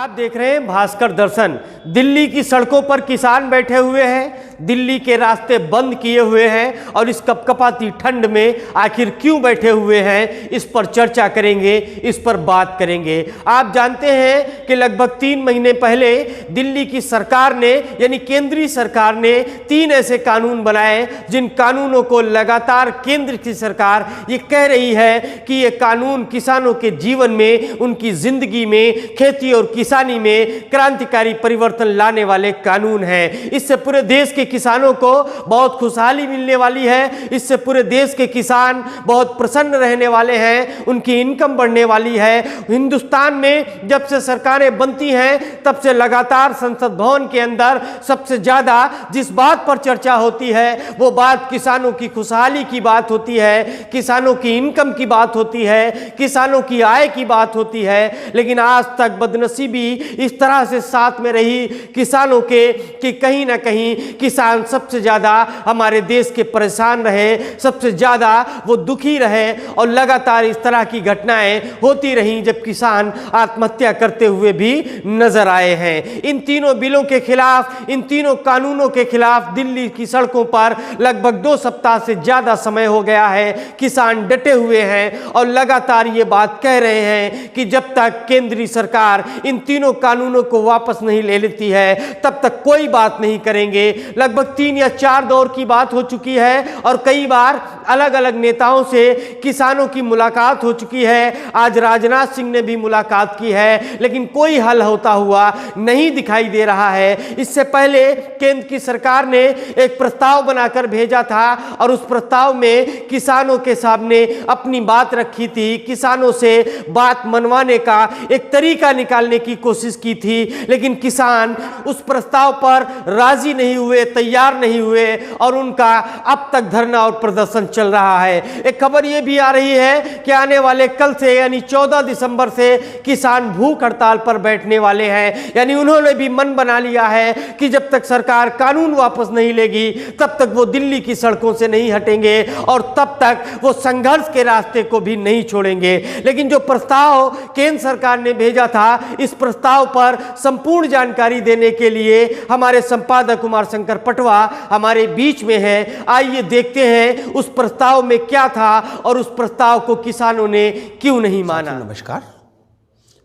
आप देख रहे हैं भास्कर दर्शन। दिल्ली की सड़कों पर किसान बैठे हुए हैं, दिल्ली के रास्ते बंद किए हुए हैं और इस कपकपाती ठंड में आखिर क्यों बैठे हुए हैं, इस पर चर्चा करेंगे, इस पर बात करेंगे। आप जानते हैं कि लगभग 3 महीने पहले दिल्ली की सरकार ने यानी केंद्रीय सरकार ने 3 ऐसे कानून बनाए जिन कानूनों को लगातार केंद्र की सरकार ये कह रही है कि ये कानून किसानों के जीवन में, उनकी जिंदगी में, खेती और किसानी में क्रांतिकारी परिवर्तन लाने वाले कानून हैं। इससे पूरे देश के किसानों को बहुत खुशहाली मिलने वाली है, इससे पूरे देश के किसान बहुत प्रसन्न रहने वाले हैं, उनकी इनकम बढ़ने वाली है। हिंदुस्तान में जब से सरकारें बनती हैं तब से लगातार संसद भवन के अंदर सबसे ज्यादा जिस बात पर चर्चा होती है वो बात किसानों की खुशहाली की बात होती है, किसानों की इनकम की बात होती है, किसानों की आय की बात होती है। लेकिन आज तक बदनसीबी इस तरह से साथ में रही किसानों के कि कहीं ना कहीं किसान सबसे ज्यादा हमारे देश के परेशान रहे, सबसे ज्यादा वो दुखी रहे और लगातार इस तरह की घटनाएं होती रहीं जब किसान आत्महत्या करते हुए भी नजर आए हैं। इन तीनों बिलों के खिलाफ, इन तीनों कानूनों के खिलाफ दिल्ली की सड़कों पर लगभग 2 सप्ताह से ज्यादा समय हो गया है। किसान डटे हुए हैं और लगातार ये बात कह रहे हैं कि जब तक केंद्रीय सरकार इन तीनों कानूनों को वापस नहीं ले लेती है तब तक कोई बात नहीं करेंगे। लगभग 3 या 4 दौर की बात हो चुकी है और कई बार अलग अलग नेताओं से किसानों की मुलाकात हो चुकी है। आज राजनाथ सिंह ने भी मुलाकात की है लेकिन कोई हल होता हुआ नहीं दिखाई दे रहा है। इससे पहले केंद्र की सरकार ने एक प्रस्ताव बनाकर भेजा था और उस प्रस्ताव में किसानों के सामने अपनी बात रखी थी, किसानों से बात मनवाने का एक तरीका निकालने की कोशिश की थी। लेकिन किसान उस प्रस्ताव पर राजी नहीं हुए, तैयार नहीं हुए और उनका अब तक धरना और प्रदर्शन चल रहा है। एक खबर यह भी आ रही है कि आने वाले कल से यानी 14 दिसंबर से किसान भूख हड़ताल पर बैठने वाले हैं। यानी उन्होंने भी मन बना लिया है कि जब तक सरकार कानून वापस नहीं लेगी तब तक वो दिल्ली की सड़कों से नहीं हटेंगे और तब तक वो संघर्ष के रास्ते को भी नहीं छोड़ेंगे। लेकिन जो प्रस्ताव केंद्र सरकार ने भेजा था, इस प्रस्ताव पर संपूर्ण जानकारी देने के लिए हमारे संपादक कुमार शंकर पटवा हमारे बीच में है। आइए देखते हैं उस प्रस्ताव में क्या था और उस प्रस्ताव को किसानों ने क्यों नहीं माना। नमस्कार,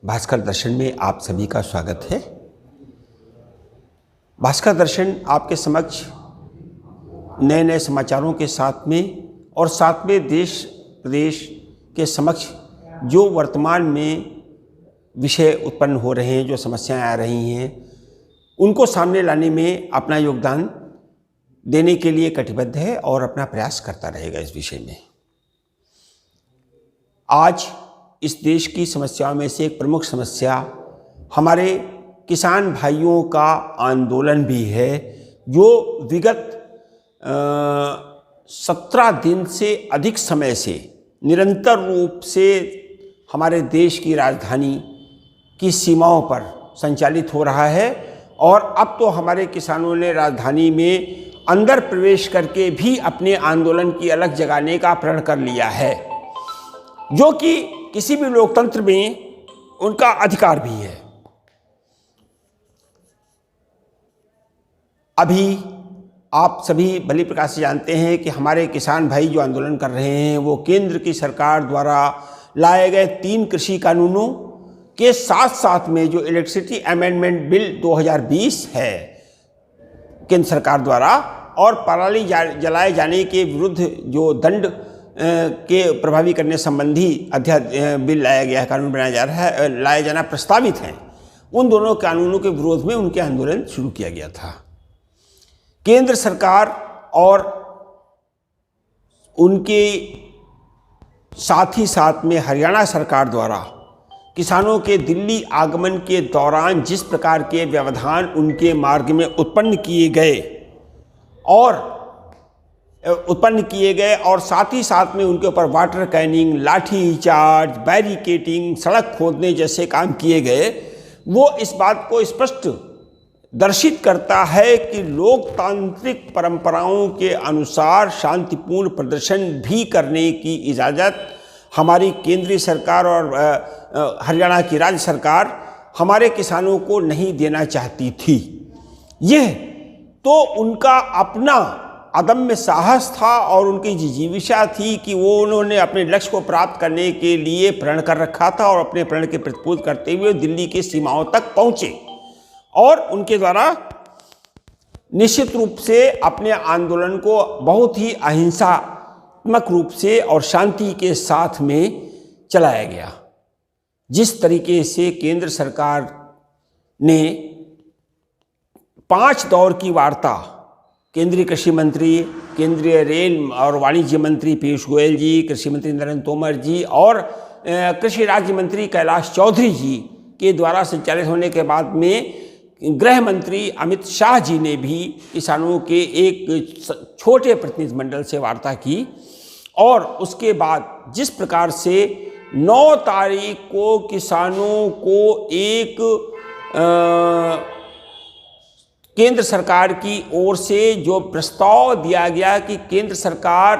भास्कर दर्शन में आप सभी का स्वागत है। भास्कर दर्शन आपके समक्ष नए नए समाचारों के साथ में और साथ में देश प्रदेश के समक्ष जो वर्तमान में विषय उत्पन्न हो रहे हैं, जो समस्याएं आ रही हैं, उनको सामने लाने में अपना योगदान देने के लिए कटिबद्ध है और अपना प्रयास करता रहेगा। इस विषय में आज इस देश की समस्याओं में से एक प्रमुख समस्या हमारे किसान भाइयों का आंदोलन भी है, जो विगत 17 दिन से अधिक समय से निरंतर रूप से हमारे देश की राजधानी की सीमाओं पर संचालित हो रहा है। और अब तो हमारे किसानों ने राजधानी में अंदर प्रवेश करके भी अपने आंदोलन की अलग जगाने का प्रण कर लिया है, जो कि किसी भी लोकतंत्र में उनका अधिकार भी है। अभी आप सभी भली प्रकार से जानते हैं कि हमारे किसान भाई जो आंदोलन कर रहे हैं वो केंद्र की सरकार द्वारा लाए गए 3 कृषि कानूनों के साथ साथ में जो इलेक्ट्रिसिटी अमेंडमेंट बिल 2020 है केंद्र सरकार द्वारा, और पराली जलाए जाने के विरुद्ध जो दंड के प्रभावी करने संबंधी बिल लाया गया है, कानून बनाया जा रहा है, लाया जाना प्रस्तावित है, उन दोनों कानूनों के विरोध में उनके आंदोलन शुरू किया गया था। केंद्र सरकार और उनके साथ ही साथ में हरियाणा सरकार द्वारा किसानों के दिल्ली आगमन के दौरान जिस प्रकार के व्यवधान उनके मार्ग में उत्पन्न किए गए और साथ ही साथ में उनके ऊपर वाटर कैनिंग, लाठी चार्ज, बैरिकेटिंग, सड़क खोदने जैसे काम किए गए, वो इस बात को स्पष्ट दर्शित करता है कि लोकतांत्रिक परंपराओं के अनुसार शांतिपूर्ण प्रदर्शन भी करने की इजाज़त हमारी केंद्रीय सरकार और हरियाणा की राज्य सरकार हमारे किसानों को नहीं देना चाहती थी। यह तो उनका अपना अदम्य साहस था और उनकी जिजीविषा थी कि उन्होंने अपने लक्ष्य को प्राप्त करने के लिए प्रण कर रखा था और अपने प्रण के प्रतिपूर्ति करते हुए दिल्ली की सीमाओं तक पहुंचे और उनके द्वारा निश्चित रूप से अपने आंदोलन को बहुत ही अहिंसात्मक रूप से और शांति के साथ में चलाया गया। जिस तरीके से केंद्र सरकार ने 5 दौर की वार्ता केंद्रीय कृषि मंत्री, केंद्रीय रेल और वाणिज्य मंत्री पीयूष गोयल जी, कृषि मंत्री नरेंद्र तोमर जी और कृषि राज्य मंत्री कैलाश चौधरी जी के द्वारा संचालित होने के बाद में गृह मंत्री अमित शाह जी ने भी किसानों के एक छोटे प्रतिनिधिमंडल से वार्ता की और उसके बाद जिस प्रकार से 9 तारीख को किसानों को एक केंद्र सरकार की ओर से जो प्रस्ताव दिया गया कि केंद्र सरकार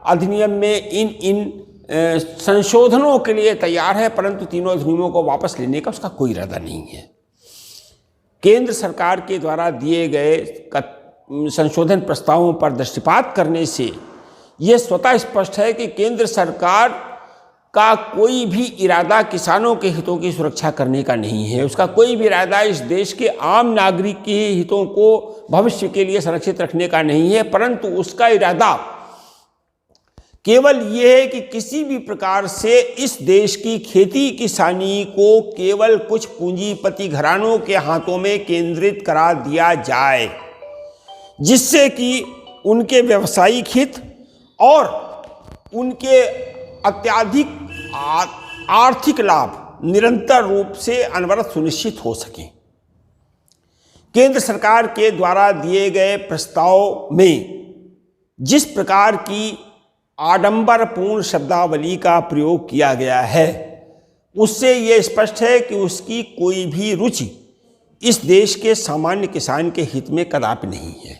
अधिनियम में इन संशोधनों के लिए तैयार है, परंतु तीनों अधिनियमों को वापस लेने का उसका कोई इरादा नहीं है। केंद्र सरकार के द्वारा दिए गए संशोधन प्रस्तावों पर दृष्टिपात करने से यह स्वतः स्पष्ट है कि केंद्र सरकार का कोई भी इरादा किसानों के हितों की सुरक्षा करने का नहीं है। उसका कोई भी इरादा इस देश के आम नागरिक के हितों को भविष्य के लिए संरक्षित रखने का नहीं है, परंतु उसका इरादा केवल ये है कि किसी भी प्रकार से इस देश की खेती किसानी को केवल कुछ पूंजीपति घरानों के हाथों में केंद्रित करा दिया जाए, जिससे कि उनके व्यावसायिक हित और उनके अत्यधिक आर्थिक लाभ निरंतर रूप से अनवरत सुनिश्चित हो सकें। केंद्र सरकार के द्वारा दिए गए प्रस्ताव में जिस प्रकार की आडंबरपूर्ण शब्दावली का प्रयोग किया गया है, उससे यह स्पष्ट है कि उसकी कोई भी रुचि इस देश के सामान्य किसान के हित में कदापि नहीं है।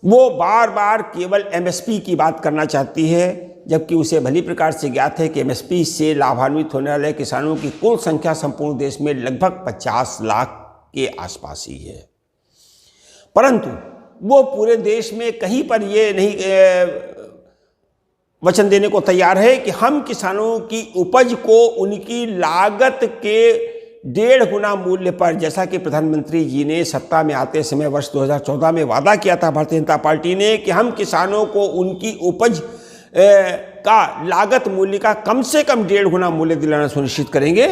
वो बार बार केवल एमएसपी की बात करना चाहती है, जबकि उसे भली प्रकार से ज्ञात है कि एमएसपी से लाभान्वित होने वाले किसानों की कुल संख्या संपूर्ण देश में लगभग 50 लाख के आसपास ही है। परंतु वो पूरे देश में कहीं पर ये नहीं वचन देने को तैयार है कि हम किसानों की उपज को उनकी लागत के 1.5 गुना मूल्य पर, जैसा कि प्रधानमंत्री जी ने सत्ता में आते समय वर्ष 2014 में वादा किया था भारतीय जनता पार्टी ने कि हम किसानों को उनकी उपज का लागत मूल्य का कम से कम 1.5 गुना मूल्य दिलाना सुनिश्चित करेंगे।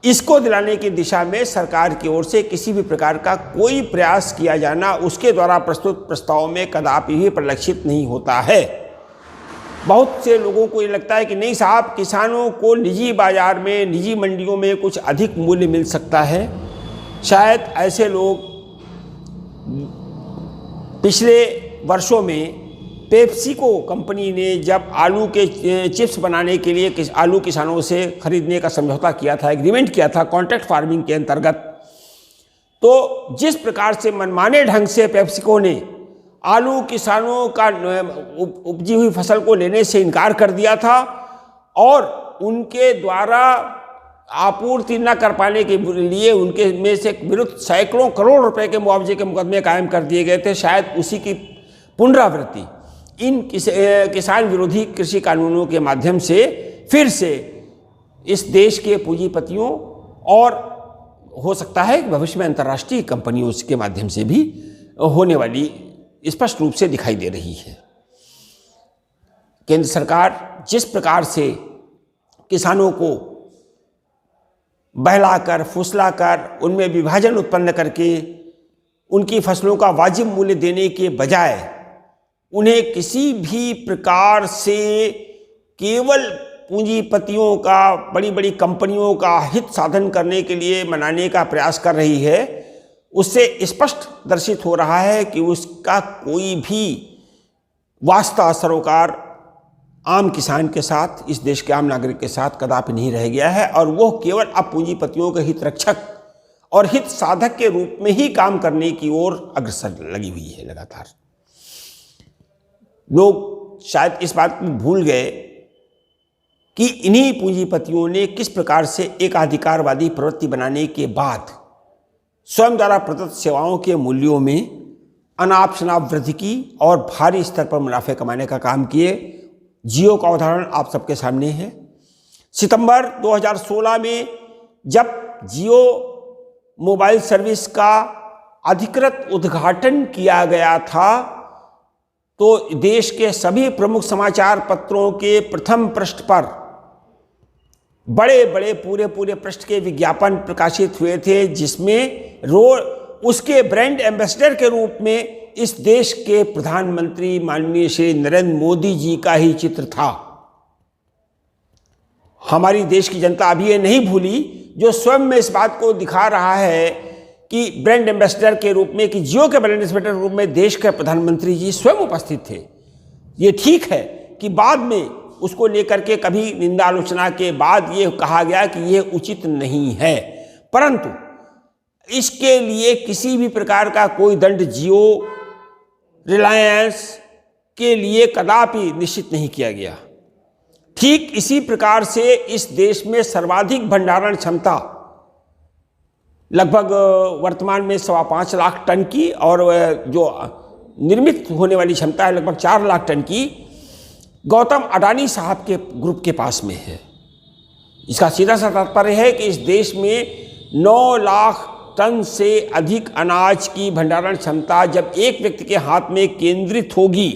इसको दिलाने की दिशा में सरकार की ओर से किसी भी प्रकार का कोई प्रयास किया जाना उसके द्वारा प्रस्तुत प्रस्ताव में कदापि भी परिलक्षित नहीं होता है। बहुत से लोगों को ये लगता है कि नहीं साहब, किसानों को निजी बाजार में, निजी मंडियों में कुछ अधिक मूल्य मिल सकता है। शायद ऐसे लोग पिछले वर्षों में पेप्सिको कंपनी ने जब आलू के चिप्स बनाने के लिए आलू किसानों से खरीदने का समझौता किया था, एग्रीमेंट किया था कॉन्ट्रैक्ट फार्मिंग के अंतर्गत, तो जिस प्रकार से मनमाने ढंग से पेप्सिको ने आलू किसानों का उपजी हुई फसल को लेने से इनकार कर दिया था और उनके द्वारा आपूर्ति न कर पाने के लिए उनके में से विरुद्ध सैकड़ों करोड़ रुपए के मुआवजे के मुकदमे कायम कर दिए गए थे। शायद उसी की पुनरावृत्ति इन किसान विरोधी कृषि कानूनों के माध्यम से फिर से इस देश के पूंजीपतियों और हो सकता है भविष्य में अंतर्राष्ट्रीय कंपनियों के माध्यम से भी होने वाली स्पष्ट रूप से दिखाई दे रही है। केंद्र सरकार जिस प्रकार से किसानों को बहलाकर, फुसलाकर, उनमें विभाजन उत्पन्न करके उनकी फसलों का वाजिब मूल्य देने के बजाय उन्हें किसी भी प्रकार से केवल पूंजीपतियों का, बड़ी बड़ी कंपनियों का हित साधन करने के लिए मनाने का प्रयास कर रही है, उससे स्पष्ट दर्शित हो रहा है कि उसका कोई भी वास्ता सरोकार आम किसान के साथ, इस देश के आम नागरिक के साथ कदापि नहीं रह गया है और वो केवल अब पूंजीपतियों के हित रक्षक और हित साधक के रूप में ही काम करने की ओर अग्रसर लगी हुई है। लगातार लोग शायद इस बात को भूल गए कि इन्हीं पूंजीपतियों ने किस प्रकार से एकाधिकारवादी प्रवृत्ति बनाने के बाद स्वयं द्वारा प्रदत्त सेवाओं के मूल्यों में अनाप शनाप वृद्धि की और भारी स्तर पर मुनाफे कमाने का काम किए। जियो का उदाहरण आप सबके सामने है। सितंबर 2016 में जब जियो मोबाइल सर्विस का अधिकृत उद्घाटन किया गया था तो देश के सभी प्रमुख समाचार पत्रों के प्रथम पृष्ठ पर बड़े बड़े पूरे पृष्ठ के विज्ञापन प्रकाशित हुए थे, जिसमें उसके ब्रांड एम्बेसडर के रूप में इस देश के प्रधानमंत्री माननीय श्री नरेंद्र मोदी जी का ही चित्र था। हमारी देश की जनता अभी ये नहीं भूली, जो स्वयं में इस बात को दिखा रहा है कि ब्रांड एम्बेसडर के रूप में, कि जियो के ब्रांड एम्बेसडर के रूप में देश के प्रधानमंत्री जी स्वयं उपस्थित थे। ये ठीक है कि बाद में उसको लेकर के कभी निंदा आलोचना के बाद ये कहा गया कि ये उचित नहीं है, परंतु इसके लिए किसी भी प्रकार का कोई दंड जियो रिलायंस के लिए कदापि निश्चित नहीं किया गया। ठीक इसी प्रकार से इस देश में सर्वाधिक भंडारण क्षमता लगभग वर्तमान में 5.25 लाख टन की और जो निर्मित होने वाली क्षमता है लगभग 4 लाख टन की गौतम अडानी साहब के ग्रुप के पास में है। इसका सीधा सा तात्पर्य है कि इस देश में 9 लाख टन से अधिक अनाज की भंडारण क्षमता जब एक व्यक्ति के हाथ में केंद्रित होगी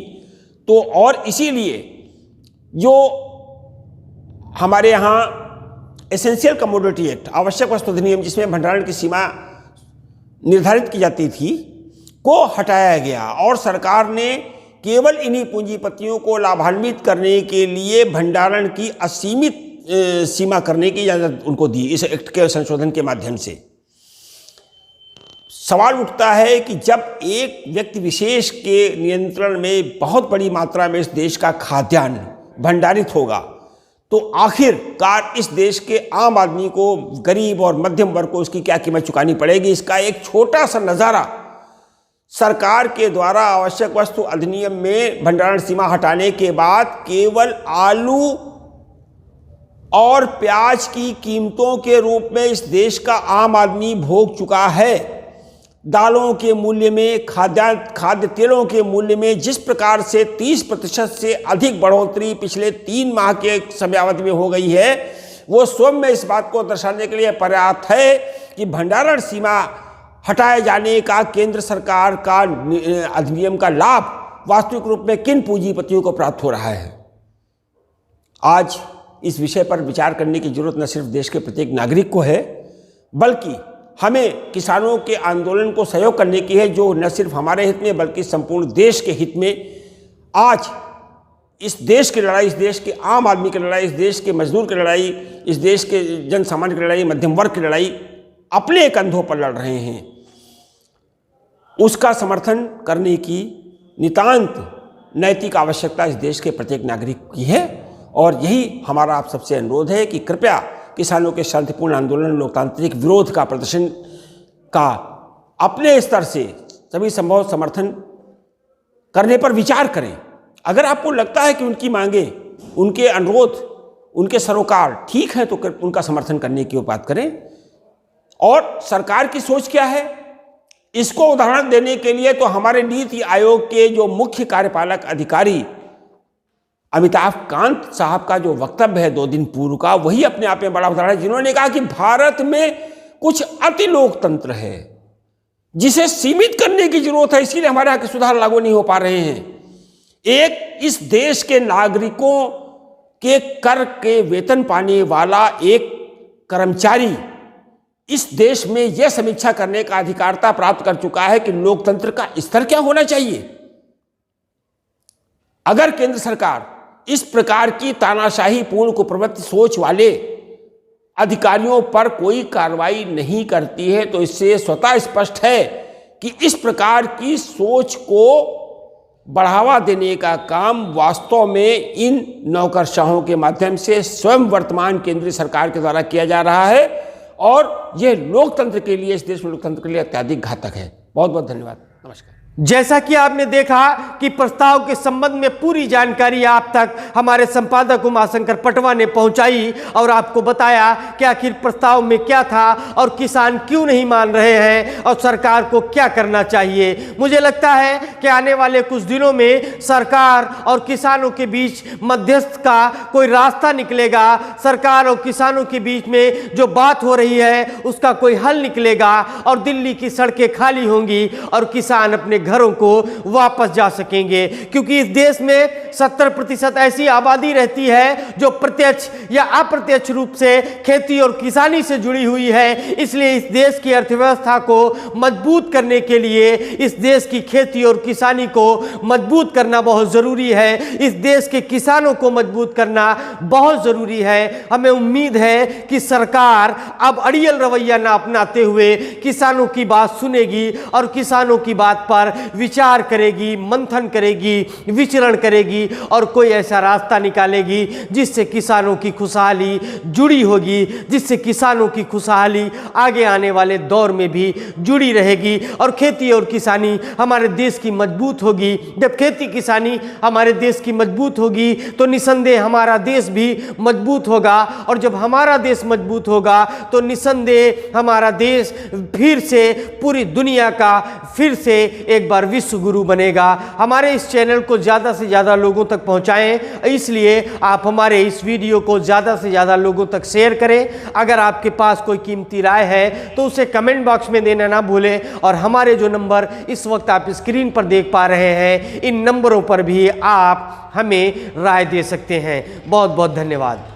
तो, और इसीलिए जो हमारे यहाँ एसेंशियल कमोडिटी एक्ट, आवश्यक वस्तु अधिनियम, जिसमें भंडारण की सीमा निर्धारित की जाती थी, को हटाया गया और सरकार ने केवल इन्हीं पूंजीपतियों को लाभान्वित करने के लिए भंडारण की असीमित सीमा करने की इजाजत उनको दी इस एक्ट के संशोधन के माध्यम से। सवाल उठता है कि जब एक व्यक्ति विशेष के नियंत्रण में बहुत बड़ी मात्रा में इस देश का खाद्यान्न भंडारित होगा तो आखिरकार इस देश के आम आदमी को, गरीब और मध्यम वर्ग को उसकी क्या कीमत चुकानी पड़ेगी। इसका एक छोटा सा नज़ारा सरकार के द्वारा आवश्यक वस्तु अधिनियम में भंडारण सीमा हटाने के बाद केवल आलू और प्याज की कीमतों के रूप में इस देश का आम आदमी भोग चुका है। दालों के मूल्य में, खाद्य तेलों के मूल्य में जिस प्रकार से 30% से अधिक बढ़ोतरी पिछले 3 माह के समयावधि में हो गई है, वो स्वयं में इस बात को दर्शाने के लिए पर्याप्त है कि भंडारण सीमा हटाए जाने का केंद्र सरकार का अधिनियम का लाभ वास्तविक रूप में किन पूंजीपतियों को प्राप्त हो रहा है। आज इस विषय पर विचार करने की जरूरत न सिर्फ देश के प्रत्येक नागरिक को है, बल्कि हमें किसानों के आंदोलन को सहयोग करने की है, जो न सिर्फ हमारे हित में बल्कि संपूर्ण देश के हित में आज इस देश की लड़ाई, इस देश के आम आदमी की लड़ाई, इस देश के मजदूर की लड़ाई, इस देश के जन सामान्य की लड़ाई, मध्यम वर्ग की लड़ाई अपने कंधों पर लड़ रहे हैं, उसका समर्थन करने की नितांत नैतिक आवश्यकता इस देश के प्रत्येक नागरिक की है। और यही हमारा आप सबसे अनुरोध है कि कृपया किसानों के शांतिपूर्ण आंदोलन, लोकतांत्रिक विरोध का प्रदर्शन का अपने स्तर से सभी संभव समर्थन करने पर विचार करें। अगर आपको लगता है कि उनकी मांगे, उनके अनुरोध, उनके सरोकार ठीक है तो उनका समर्थन करने की बात करें। और सरकार की सोच क्या है, इसको उदाहरण देने के लिए तो हमारे नीति आयोग के जो मुख्य कार्यपालक अधिकारी अमिताभ कांत साहब का जो वक्तव्य है 2 दिन पूर्व का, वही अपने आप में बड़ा उदाहरण है, जिन्होंने कहा कि भारत में कुछ अति लोकतंत्र है जिसे सीमित करने की जरूरत है, इसीलिए हमारे यहाँ के सुधार लागू नहीं हो पा रहे हैं। एक इस देश के नागरिकों के कर के वेतन पाने वाला एक कर्मचारी इस देश में यह समीक्षा करने का अधिकारता प्राप्त कर चुका है कि लोकतंत्र का स्तर क्या होना चाहिए। अगर केंद्र सरकार इस प्रकार की तानाशाही पूर्ण कुप्रवृत्ति सोच वाले अधिकारियों पर कोई कार्रवाई नहीं करती है तो इससे स्वतः स्पष्ट है कि इस प्रकार की सोच को बढ़ावा देने का काम वास्तव में इन नौकरशाहों के माध्यम से स्वयं वर्तमान केंद्रीय सरकार के द्वारा किया जा रहा है और यह लोकतंत्र के लिए, इस देश में लोकतंत्र के लिए अत्यधिक घातक है। बहुत बहुत धन्यवाद। नमस्कार। जैसा कि आपने देखा कि प्रस्ताव के संबंध में पूरी जानकारी आप तक हमारे संपादक उमाशंकर पटवा ने पहुंचाई और आपको बताया कि आखिर प्रस्ताव में क्या था और किसान क्यों नहीं मान रहे हैं और सरकार को क्या करना चाहिए। मुझे लगता है कि आने वाले कुछ दिनों में सरकार और किसानों के बीच मध्यस्थ का कोई रास्ता निकलेगा। सरकार और किसानों के बीच में जो बात हो रही है उसका कोई हल निकलेगा और दिल्ली की सड़कें खाली होंगी और किसान अपने घरों को वापस जा सकेंगे, क्योंकि इस देश में 70% ऐसी आबादी रहती है जो प्रत्यक्ष या अप्रत्यक्ष रूप से खेती और किसानी से जुड़ी हुई है। इसलिए इस देश की अर्थव्यवस्था को मजबूत करने के लिए इस देश की खेती और किसानी को मजबूत करना बहुत जरूरी है। इस देश के किसानों को मजबूत करना बहुत जरूरी है। हमें उम्मीद है कि सरकार अब अड़ियल रवैया न अपनाते हुए किसानों की बात सुनेगी और किसानों की बात पर विचार करेगी, मंथन करेगी, विचरण करेगी और कोई ऐसा रास्ता निकालेगी जिससे किसानों की खुशहाली जुड़ी होगी, जिससे किसानों की खुशहाली आगे आने वाले दौर में भी जुड़ी रहेगी और खेती और किसानी हमारे देश की मजबूत होगी। जब खेती किसानी हमारे देश की मजबूत होगी तो निसंदेह हमारा देश भी मजबूत होगा और जब हमारा देश मजबूत होगा तो निसंदेह हमारा देश फिर से पूरी दुनिया का फिर से एक बार विश्व गुरु बनेगा। हमारे इस चैनल को ज़्यादा से ज़्यादा लोगों तक पहुंचाएं, इसलिए आप हमारे इस वीडियो को ज़्यादा से ज़्यादा लोगों तक शेयर करें। अगर आपके पास कोई कीमती राय है तो उसे कमेंट बॉक्स में देना ना भूलें और हमारे जो नंबर इस वक्त आप स्क्रीन पर देख पा रहे हैं इन नंबरों पर भी आप हमें राय दे सकते हैं। बहुत बहुत धन्यवाद।